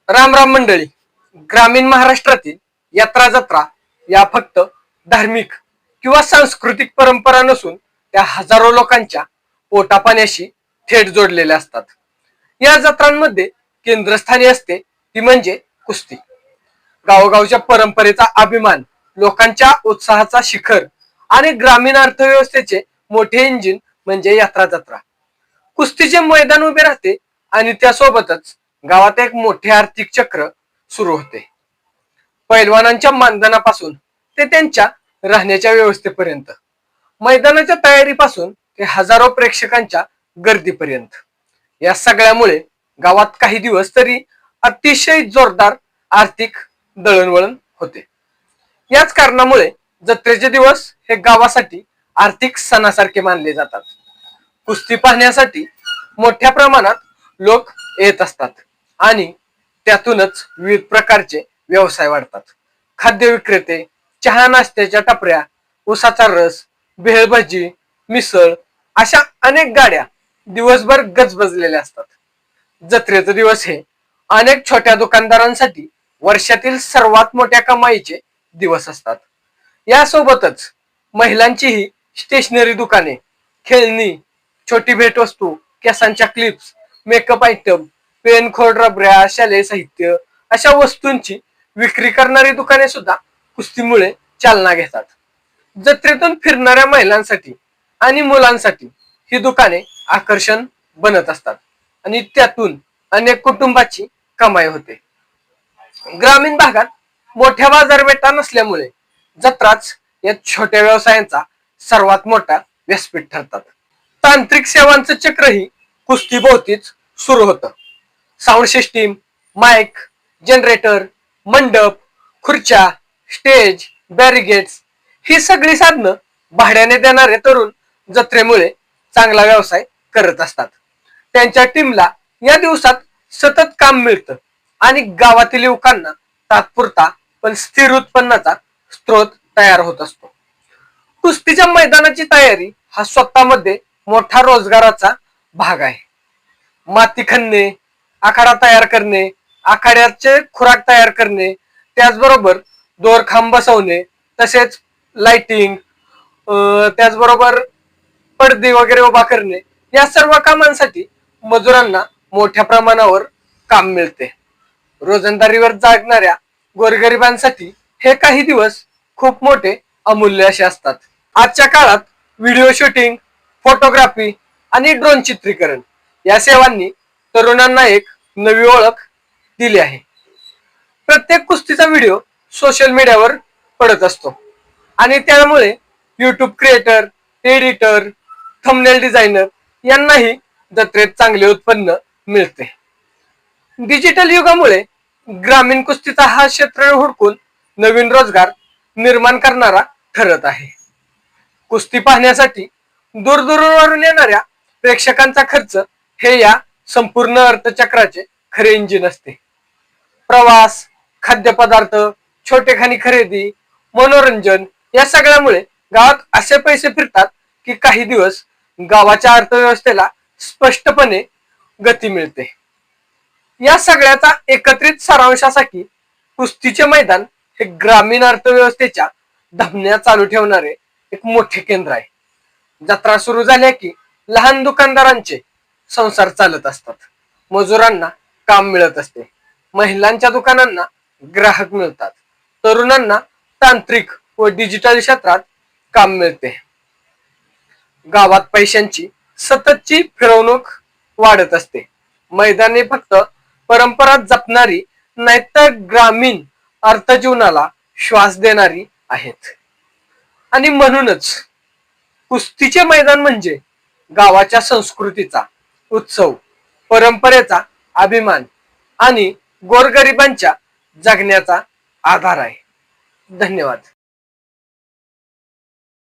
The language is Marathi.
राम राम मंडळी. ग्रामीण महाराष्ट्रातील यात्रा जत्रा या फक्त धार्मिक किंवा सांस्कृतिक परंपरा नसून त्या हजारो लोकांच्या पोटापाण्याशी थेट जोडलेल्या असतात. या जत्रांमध्ये केंद्रस्थानी असते ती म्हणजे कुस्ती. गावोगावच्या परंपरेचा अभिमान, लोकांच्या उत्साहाचा शिखर आणि ग्रामीण अर्थव्यवस्थेचे मोठे इंजिन म्हणजे यात्रा जत्रा. कुस्तीचे मैदान उभे राहते आणि त्यासोबतच गावात एक मोठे आर्थिक चक्र सुरू होते. पैलवानांच्या मानधनापासून ते त्यांच्या राहण्याच्या व्यवस्थेपर्यंत, मैदानाच्या तयारीपासून ते हजारो प्रेक्षकांच्या गर्दीपर्यंत, या सगळ्यामुळे गावात काही दिवस तरी अतिशय जोरदार आर्थिक दळणवळण होते. याच कारणामुळे जत्रेचे दिवस हे गावासाठी आर्थिक सणासारखे मानले जातात. कुस्ती पाहण्यासाठी मोठ्या प्रमाणात लोक येत असतात आणि त्यातूनच विविध प्रकारचे व्यवसाय वाढतात. खाद्य विक्रेते, चहा नाश्त्याच्या टपऱ्या, उसाचा रस, भेळभजी, मिसळ अशा अनेक गाड्या दिवसभर गजबजलेल्या असतात. जत्रेचे दिवस हे अनेक छोट्या दुकानदारांसाठी वर्षातील सर्वात मोठ्या कमाईचे दिवस असतात. यासोबतच महिलांचीही स्टेशनरी दुकाने, खेळणी, छोटी भेटवस्तू, केसांच्या क्लिप्स, मेकअप आयटम, पेन, खोड, रबऱ्या, शालेय साहित्य अशा वस्तूंची विक्री करणारी दुकाने सुद्धा कुस्तीमुळे चालना घेतात. जत्रेतून फिरणाऱ्या महिलांसाठी आणि मुलांसाठी ही दुकाने आकर्षण बनत असतात आणि त्यातून अनेक कुटुंबाची कमाई होते. ग्रामीण भागात मोठ्या बाजारपेठा नसल्यामुळे जत्राच या छोट्या व्यवसायांचा सर्वात मोठा व्यासपीठ ठरतात. तांत्रिक सेवांचं चक्रही कुस्तीभोवतीच सुरू होतं. साऊंड सिस्टीम, माईक, जनरेटर, मंडप, खुर्च्या, स्टेज, बॅरिगेट्स ही सगळी साधनं भाड्याने देणारे तरुण जत्रेमुळे चांगला व्यवसाय करत असतात. त्यांच्या टीमला या दिवसात सतत काम मिळतं आणि गावातील युवकांना तात्पुरता पण स्थिर उत्पन्नाचा स्रोत तयार होत असतो. कुस्तीच्या मैदानाची तयारी हा स्वतःमध्ये मोठा रोजगाराचा भाग आहे. माती खणणे, आखाडा तयार करणे, आखाड्याचे खुराक तयार करणे, त्याचबरोबर दोरखांब बसवणे, तसेच लाइटिंग, त्याचबरोबर पडदे वगैरे उभा करणे, या सर्व कामांसाठी मजुरांना मोठ्या प्रमाणावर काम मिळते. रोजंदारीवर जागणाऱ्या गोरगरिबांसाठी हे काही दिवस खूप मोठे अमूल्य असे असतात. आजच्या काळात व्हिडिओ शूटिंग, फोटोग्राफी आणि ड्रोन चित्रीकरण या सेवांनी तरुणांना एक नवी ओळख दिली आहे. प्रत्येक कुस्तीचा व्हिडिओ सोशल मीडियावर पडत असतो आणि त्यामुळे YouTube creator, editor, thumbnail designer यांनाही जत्रेत चांगले उत्पन्न मिळते. डिजिटल युगामुळे ग्रामीण कुस्तीचा हा क्षेत्र हुडकून नवीन रोजगार निर्माण करणारा ठरत आहे. कुस्ती पाहण्यासाठी दूरदूरवरून येणाऱ्या प्रेक्षकांचा खर्च हे या संपूर्ण अर्थचक्राचे खरे इंजिन असते. प्रवास, खाद्यपदार्थ, छोटेखानी खरेदी, मनोरंजन या सगळ्यामुळे गावात असे पैसे फिरतात की काही दिवस गावाच्या अर्थव्यवस्थेला स्पष्टपणे गती मिळते. या सगळ्याचा एकत्रित सारांशासाठी कुस्तीचे मैदान हे ग्रामीण अर्थव्यवस्थेच्या धमन्या चालू ठेवणारे एक मोठे केंद्र आहे. जत्रा सुरू झाल्या की लहान दुकानदारांचे संसार चालत असतात, मजुरांना काम मिळत असते, महिलांच्या दुकानांना ग्राहक मिळतात, तरुणांना तांत्रिक व डिजिटल क्षेत्रात काम मिळते. गावात पैशांची सततची फिरवणूक वाढत असते. मैदाने फक्त परंपरा जपणारी नाहीतर ग्रामीण अर्थजीवनाला श्वास देणारी आहेत. आणि म्हणूनच कुस्तीचे मैदान म्हणजे गावाच्या संस्कृतीचा उत्सव, परंपरेचा अभिमान आणि गोरगरिबांच्या जगण्याचा आधार आहे. धन्यवाद.